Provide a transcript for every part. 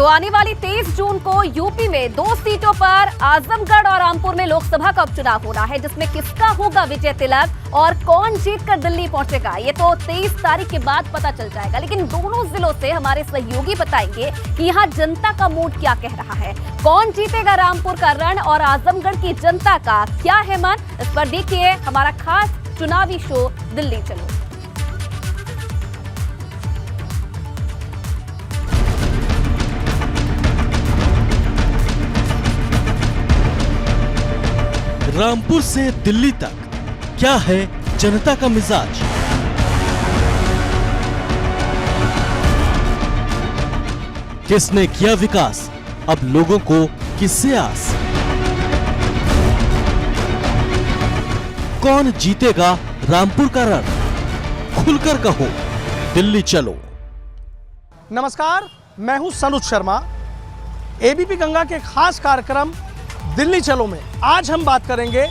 तो आने वाली 23 जून को यूपी में 2 सीटों पर आजमगढ़ और रामपुर में लोकसभा का उपचुनाव होना है, जिसमें किसका होगा विजय तिलक और कौन जीतकर दिल्ली पहुंचेगा ये तो 23 तारीख के बाद पता चल जाएगा। लेकिन दोनों जिलों से हमारे सहयोगी बताएंगे कि यहाँ जनता का मूड क्या कह रहा है, कौन जीतेगा रामपुर का रण और आजमगढ़ की जनता का क्या है मन। इस पर देखिए हमारा खास चुनावी शो दिल्ली चलो। रामपुर से दिल्ली तक क्या है जनता का मिजाज। किसने किया विकास, अब लोगों को किससे आस। कौन जीतेगा रामपुर का रण, खुलकर कहो दिल्ली चलो। नमस्कार, मैं हूं सनुज शर्मा। एबीपी गंगा के खास कार्यक्रम दिल्ली चलो में आज हम बात करेंगे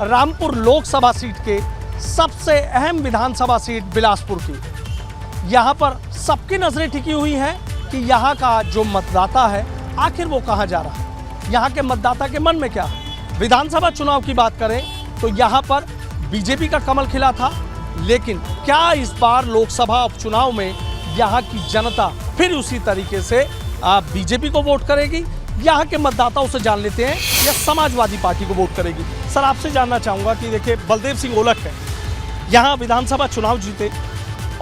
रामपुर लोकसभा सीट के सबसे अहम विधानसभा सीट बिलासपुर की। यहां पर सबकी नजरें टिकी हुई हैं कि यहां का जो मतदाता है आखिर वो कहां जा रहा है, यहां के मतदाता के मन में क्या है। विधानसभा चुनाव की बात करें तो यहां पर बीजेपी का कमल खिला था, लेकिन क्या इस बार लोकसभा उपचुनाव में यहां की जनता फिर उसी तरीके से बीजेपी को वोट करेगी? यहाँ के मतदाताओं से जान लेते हैं या समाजवादी पार्टी को वोट करेगी। सर, आपसे जानना चाहूँगा कि देखिए बलदेव सिंह ओलख है, यहाँ विधानसभा चुनाव जीते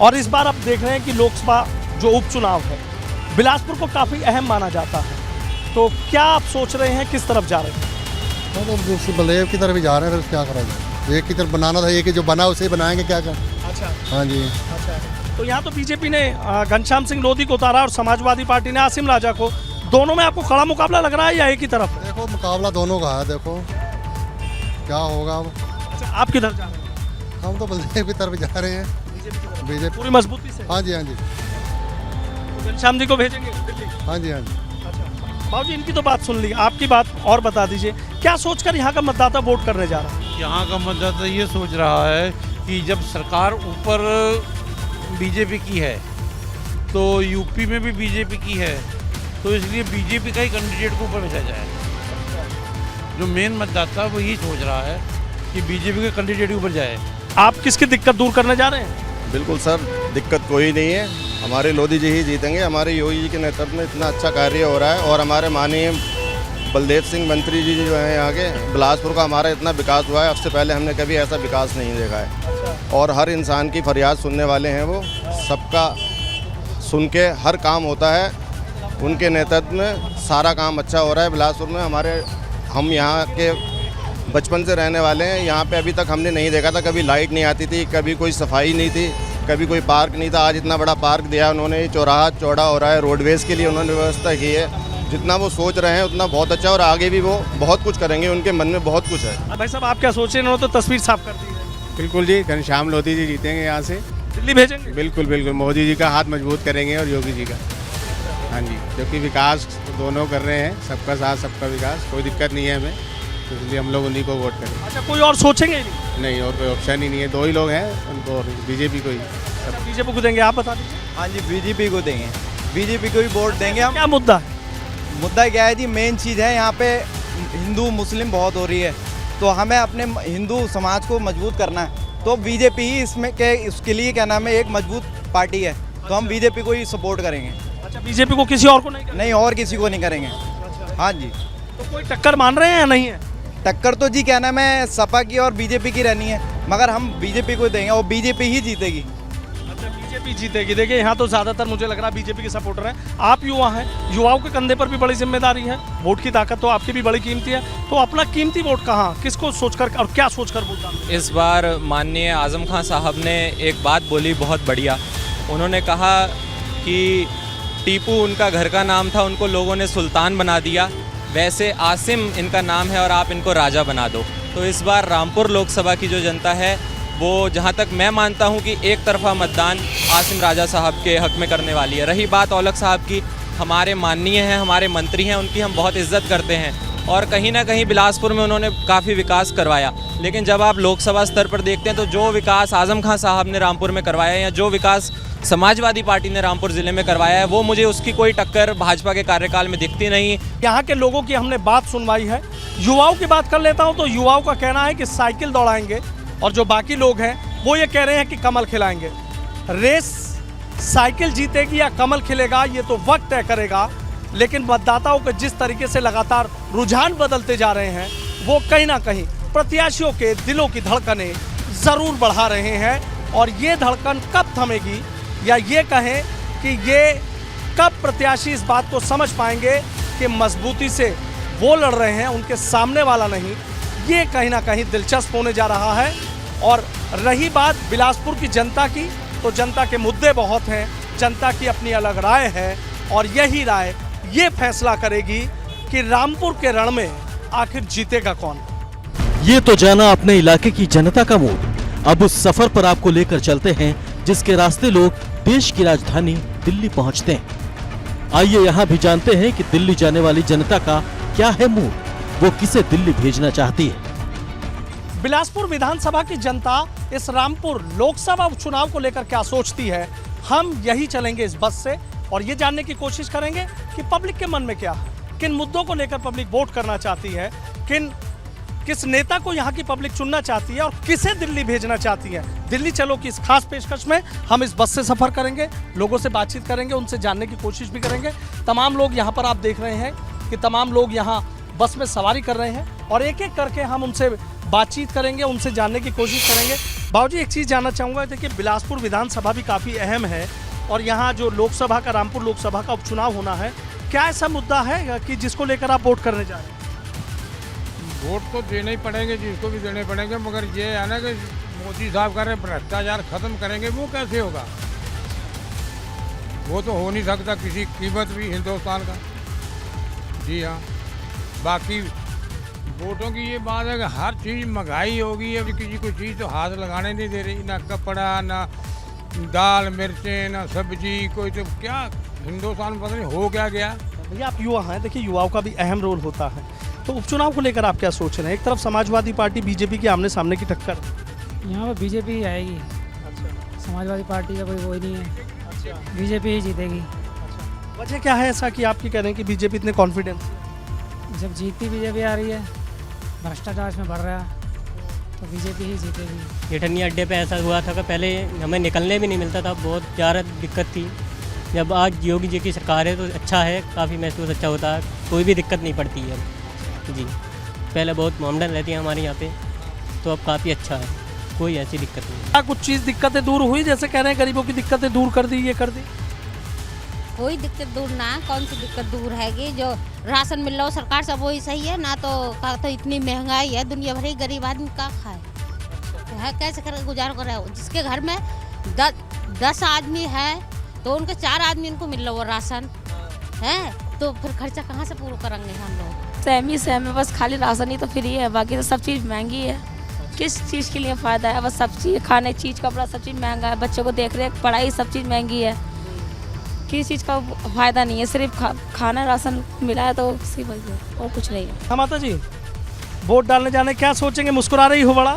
और इस बार आप देख रहे हैं कि लोकसभा जो उपचुनाव है बिलासपुर को काफ़ी अहम माना जाता है, तो क्या आप सोच रहे हैं किस तरफ जा रहे हैं? तो बलदेव की तरफ ही जा रहे हैं, तो क्या करा जाए। एक की तरफ बनाना था, एक ही जो बना उसे बनाएंगे, क्या कर। अच्छा, हाँ जी। अच्छा, तो यहाँ तो बीजेपी ने घनश्याम सिंह लोधी को उतारा और समाजवादी पार्टी ने आसिम राजा को। दोनों में आपको खड़ा मुकाबला लग रहा है या एक ही तरफ? देखो मुकाबला दोनों का है, देखो क्या होगा। अच्छा, आप किधर जा रहे हैं? हम तो बलदेव की तरफ जा रहे हैं, बीजेपी पूरी मजबूती से। हाँ जी, हाँ जी, तो घनश्याम जी को भेजेंगे दिल्ली? हाँ जी, हाँ जी। अच्छा, बाबू जी इनकी तो बात सुन ली, आपकी बात और बता दीजिए, क्या सोचकर यहाँ का मतदाता वोट करने जा रहा है? यहाँ का मतदाता ये सोच रहा है कि जब सरकार ऊपर बीजेपी की है तो यूपी में भी बीजेपी की है, तो इसलिए बीजेपी का ही कैंडिडेट को ऊपर भेजा जाए। जो मेन मतदाता वो यही सोच रहा है कि बीजेपी के कैंडिडेट ऊपर जाए। आप किसकी दिक्कत दूर करने जा रहे हैं? बिल्कुल सर, दिक्कत कोई नहीं है, हमारे लोधी जी ही जीतेंगे। हमारे योगी जी के नेतृत्व में इतना अच्छा कार्य हो रहा है और हमारे माननीय बलदेव सिंह मंत्री जी जो हैं यहाँ के, बिलासपुर का हमारा इतना विकास हुआ है, उससे पहले हमने कभी ऐसा विकास नहीं देखा है। और हर इंसान की फरियाद सुनने वाले हैं वो, सबका सुन के हर काम होता है। उनके नेतृत्व में सारा काम अच्छा हो रहा है बिलासपुर में। हम यहाँ के बचपन से रहने वाले हैं, यहाँ पे अभी तक हमने नहीं देखा था, कभी लाइट नहीं आती थी, कभी कोई सफाई नहीं थी, कभी कोई पार्क नहीं था। आज इतना बड़ा पार्क दिया उन्होंने, चौराहा चौड़ा हो रहा है, रोडवेज़ के लिए उन्होंने व्यवस्था की है। जितना वो सोच रहे हैं उतना बहुत अच्छा, और आगे भी वो बहुत कुछ करेंगे, उनके मन में बहुत कुछ है। भाई साहब, आप क्या सोच रहे हैं? उन्होंने तो तस्वीर साफ कर दी है। बिल्कुल जी, घनश्याम लोधी जी जीतेंगे यहाँ से, दिल्ली भेजेंगे? बिल्कुल बिल्कुल, मोदी जी का हाथ मजबूत करेंगे और योगी जी का। हाँ जी, क्योंकि विकास दोनों कर रहे हैं, सबका साथ सबका विकास, कोई दिक्कत नहीं है हमें, तो इसलिए हम लोग उन्हीं को वोट करेंगे। अच्छा, कोई और सोचेंगे नहीं, और कोई ऑप्शन ही नहीं है, दो ही लोग हैं, उनको बीजेपी को ही। सब बीजेपी को देंगे, आप बता दीजिए। हाँ जी, बीजेपी को देंगे, बीजेपी को ही वोट देंगे हम। क्या मुद्दा है? मुद्दा क्या है जी, मेन चीज़ है यहाँ पे हिंदू मुस्लिम बहुत हो रही है, तो हमें अपने हिंदू समाज को मजबूत करना है, तो बीजेपी ही इसमें के उसके लिए क्या नाम है एक मजबूत पार्टी है, तो हम बीजेपी को ही सपोर्ट करेंगे। अच्छा, बीजेपी को किसी और को नहीं करेंगे? नहीं, और किसी को नहीं करेंगे। हाँ जी। तो कोई टक्कर मान रहे हैं या नहीं है? टक्कर तो जी क्या नाम है सपा की और बीजेपी की रहनी है, मगर हम बीजेपी को देंगे और बीजेपी ही जीतेगी। अच्छा, बीजेपी जीतेगी। देखिए यहाँ तो ज़्यादातर मुझे लग रहा है बीजेपी के सपोर्टर हैं। आप युवा हैं, युवाओं के कंधे पर भी बड़ी जिम्मेदारी है, वोट की ताकत तो आपकी भी बड़ी कीमती है, तो अपना कीमती वोट कहाँ, किसको सोचकर और क्या सोचकर वोट डालें? इस बार माननीय आजम खान साहब ने एक बात बोली बहुत बढ़िया। उन्होंने कहा कि टीपू उनका घर का नाम था, उनको लोगों ने सुल्तान बना दिया, वैसे आसिम इनका नाम है और आप इनको राजा बना दो। तो इस बार रामपुर लोकसभा की जो जनता है वो, जहाँ तक मैं मानता हूँ कि एक तरफा मतदान आसिम राजा साहब के हक में करने वाली है। रही बात औलख साहब की, हमारे माननीय हैं, हमारे मंत्री हैं, उनकी हम बहुत इज्जत करते हैं और कहीं ना कहीं बिलासपुर में उन्होंने काफ़ी विकास करवाया, लेकिन जब आप लोकसभा स्तर पर देखते हैं तो जो विकास आजम खान साहब ने रामपुर में करवाया या जो विकास समाजवादी पार्टी ने रामपुर ज़िले में करवाया है, वो मुझे उसकी कोई टक्कर भाजपा के कार्यकाल में दिखती नहीं। यहाँ के लोगों की हमने बात सुनवाई है। युवाओं की बात कर लेता हूँ तो युवाओं का कहना है कि साइकिल दौड़ाएंगे और जो बाकी लोग हैं वो ये कह रहे हैं कि कमल खिलाएंगे। रेस साइकिल जीतेगी या कमल खिलेगा ये तो वक्त तय करेगा, लेकिन मतदाताओं के जिस तरीके से लगातार रुझान बदलते जा रहे हैं वो कहीं ना कहीं प्रत्याशियों के दिलों की धड़कनें ज़रूर बढ़ा रहे हैं। और ये धड़कन कब थमेगी या ये कहें कि ये कब प्रत्याशी इस बात को समझ पाएंगे कि मजबूती से वो लड़ रहे हैं, उनके सामने वाला नहीं, ये कहीं ना कहीं दिलचस्प होने जा रहा है। और रही बात बिलासपुर की जनता की, तो जनता के मुद्दे बहुत हैं, जनता की अपनी अलग राय है और यही राय ये फैसला करेगी कि रामपुर के रण में आखिर जीतेगा कौन। ये तो जाना अपने इलाके की जनता का मूड। अब उस सफर पर आपको लेकर चलते हैं जिसके रास्ते लोग देश की राजधानी दिल्ली पहुंचते हैं। आइए यहाँ भी जानते हैं कि दिल्ली जाने वाली जनता का क्या है मूड, वो किसे दिल्ली भेजना चाहती है। बिलासपुर विधानसभा की जनता इस रामपुर लोकसभा उपचुनाव को लेकर क्या सोचती है, हम यही चलेंगे इस बस से और ये जानने की कोशिश करेंगे कि पब्लिक के मन में क्या है, किन मुद्दों को लेकर पब्लिक वोट करना चाहती है, किस नेता को यहाँ की पब्लिक चुनना चाहती है और किसे दिल्ली भेजना चाहती है। दिल्ली चलो की इस खास पेशकश में हम इस बस से सफर करेंगे, लोगों से बातचीत करेंगे, उनसे जानने की कोशिश भी करेंगे। तमाम लोग यहाँ पर आप देख रहे हैं कि तमाम लोग यहाँ बस में सवारी कर रहे हैं और एक एक करके हम उनसे बातचीत करेंगे, उनसे जानने की कोशिश करेंगे। बाबूजी एक चीज़ जानना चाहूँगा, देखिए बिलासपुर विधानसभा भी काफ़ी अहम है और यहाँ जो लोकसभा का रामपुर लोकसभा का उपचुनाव होना है, क्या ऐसा मुद्दा है कि जिसको लेकर आप वोट करने जा रहे हैं? वोट तो देने ही पड़ेंगे, जिसको भी देने पड़ेंगे, मगर ये है ना कि मोदी साहब कह रहे हैं भ्रष्टाचार खत्म करेंगे, वो कैसे होगा? वो तो हो नहीं सकता किसी कीमत भी हिंदुस्तान का। जी हाँ, बाकी वोटों की ये बात है कि हर चीज़ महंगाई होगी, अभी किसी को चीज़ तो हाथ लगाने नहीं दे रही, ना कपड़ा, ना दाल मिर्चें, ना सब्जी, कोई तो क्या हिंदुस्तान में पता नहीं हो क्या गया। भैया आप युवा हैं, देखिए युवाओं का भी अहम रोल होता है, तो उपचुनाव को लेकर आप क्या सोच रहे हैं? एक तरफ समाजवादी पार्टी बीजेपी के आमने सामने की टक्कर, यहाँ पर बीजेपी ही आएगी। अच्छा, समाजवादी पार्टी का कोई वो ही नहीं है, अच्छा, बीजेपी ही जीतेगी। अच्छा, वजह क्या है ऐसा कि आपकी कह रहे हैं कि बीजेपी इतने कॉन्फिडेंस? जब जीतती बीजेपी आ रही है, भ्रष्टाचार में बढ़ रहा है, तो बीजेपी ही जीतेगी। रिटर्नी अड्डे पे ऐसा हुआ था कि पहले हमें निकलने भी नहीं मिलता था, बहुत ज़्यादा दिक्कत थी। जब आज योगी जी की सरकार है तो अच्छा है, काफ़ी महसूस अच्छा होता है, कोई भी दिक्कत नहीं पड़ती है जी। पहले बहुत मामलन रहती है हमारे यहाँ पे, तो अब काफ़ी अच्छा है, कोई ऐसी दिक्कत नहीं। क्या कुछ चीज़ दिक्कतें दूर हुई, जैसे कह रहे हैं गरीबों की दिक्कतें दूर कर दी, ये कर दी? कोई दिक्कत दूर ना, कौन सी दिक्कत दूर हैगी? जो राशन मिल रहा हो सरकार सब वही सही है ना, तो इतनी महंगाई है, दुनिया भर गरीब आदमी का खाए है, कैसे कर गुजार कर रहा है? जिसके घर में 10 आदमी है तो उनके 4 आदमी उनको मिल रहा वो राशन है, तो फिर खर्चा कहाँ से पूरा करेंगे हम लोग? सहम है, बस खाली राशन ही तो फ्री है, बाकी तो सब चीज़ महंगी है। किस चीज़ के लिए फ़ायदा है? बस सब चीज़, खाने चीज़, कपड़ा, सब चीज़ महंगा है, बच्चों को देख रेख, पढ़ाई, सब चीज़ महंगी है। किसी चीज़ का फ़ायदा नहीं है, सिर्फ खाना राशन मिला है तो उसी वजह, और कुछ नहीं है। हाँ माता जी, वोट डालने जाने क्या सोचेंगे? मुस्कुरा रही हो बड़ा।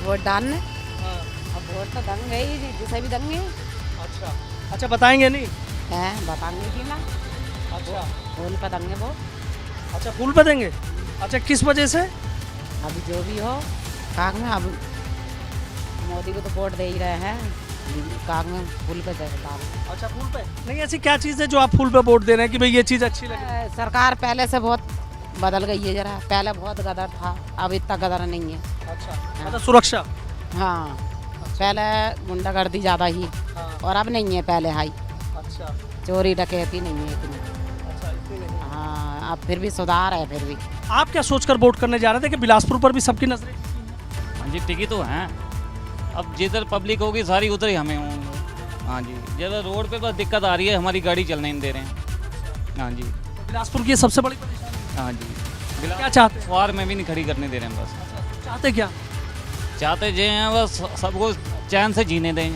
वोट डालने, अब वोट तो देंगे ही, जिसे भी देंगे। अच्छा, अच्छा, बताएंगे नहीं? हैं, बताएंगे कि ना। अच्छा, फूल पे देंगे वो। अच्छा, फूल पे देंगे। अच्छा, किस वजह से? अभी जो भी हो, काग में अब मोदी को तो वोट दे ही रहे हैं, काग में फूल पे दे। अच्छा, फूल पे नहीं, ऐसी क्या चीज़ है जो आप फूल पे वोट दे रहे हैं कि भाई ये चीज़ अच्छी लगे? सरकार पहले से बहुत बदल गई है, जरा पहले बहुत गदर था, अब इतना गदर नहीं है। अच्छा, मतलब सुरक्षा? हाँ, पहले गुंडागर्दी ज़्यादा ही, और अब नहीं है पहले हाई। अच्छा, चोरी डकैती नहीं है इतनी। अच्छा, इतनी नहीं। हाँ, अब फिर भी सुधार है। फिर भी आप क्या सोचकर वोट करने जा रहे थे कि बिलासपुर पर भी सबकी नजरें? हाँ जी, टिकी तो हैं, अब जिधर पब्लिक होगी सारी उधर ही हमें होंगे। हाँ जी, ज़्यादा रोड पे बस दिक्कत आ रही है, हमारी गाड़ी चलने नहीं दे रहे हैं। हाँ जी, बिलासपुर की सबसे बड़ी परेशानी? हाँ जी, क्या चाहते हैं? सवार में भी नहीं खड़ी करने दे रहे हैं। बस चाहते क्या? चाहते जो हैं बस सबको चैन से जीने दें,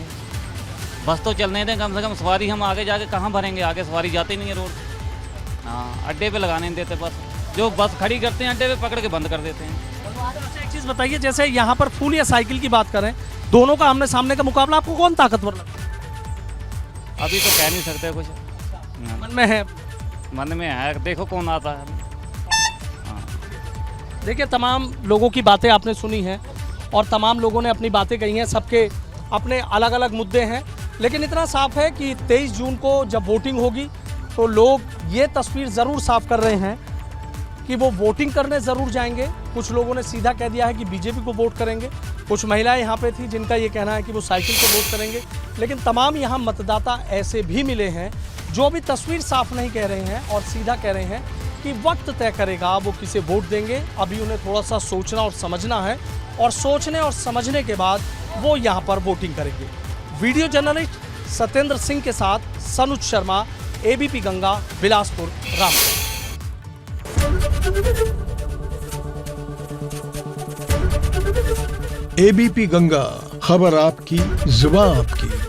बस तो चलने दें कम से कम। सवारी हम आगे जाके कहाँ भरेंगे, आगे सवारी जाती नहीं है रोड। हाँ, अड्डे पे लगाने नहीं देते, बस जो बस खड़ी करते हैं अड्डे पे पकड़ के बंद कर देते हैं। अच्छा, एक चीज़ बताइए, जैसे यहाँ पर फूल या साइकिल की बात करें, दोनों का आमने सामने का मुकाबला आपको कौन ताकतवर लगता है? अभी तो कह नहीं सकते कुछ। मन में है? मन में है, देखो कौन आता है। देखिए, तमाम लोगों की बातें आपने सुनी हैं और तमाम लोगों ने अपनी बातें कही हैं, सबके अपने अलग अलग मुद्दे हैं, लेकिन इतना साफ है कि 23 जून को जब वोटिंग होगी तो लोग ये तस्वीर ज़रूर साफ कर रहे हैं कि वो वोटिंग करने ज़रूर जाएंगे। कुछ लोगों ने सीधा कह दिया है कि बीजेपी को वोट करेंगे, कुछ महिलाएं यहाँ पे थी जिनका ये कहना है कि वो साइकिल को वोट करेंगे, लेकिन तमाम यहाँ मतदाता ऐसे भी मिले हैं जो अभी तस्वीर साफ नहीं कह रहे हैं और सीधा कह रहे हैं कि वक्त तय करेगा वो किसे वोट देंगे। अभी उन्हें थोड़ा सा सोचना और समझना है और सोचने और समझने के बाद वो यहाँ पर वोटिंग करेंगे। वीडियो जर्नलिस्ट सत्येंद्र सिंह के साथ सनुज शर्मा, एबीपी गंगा, बिलासपुर, रामपुर। एबीपी गंगा, खबर आपकी, जुबान आपकी।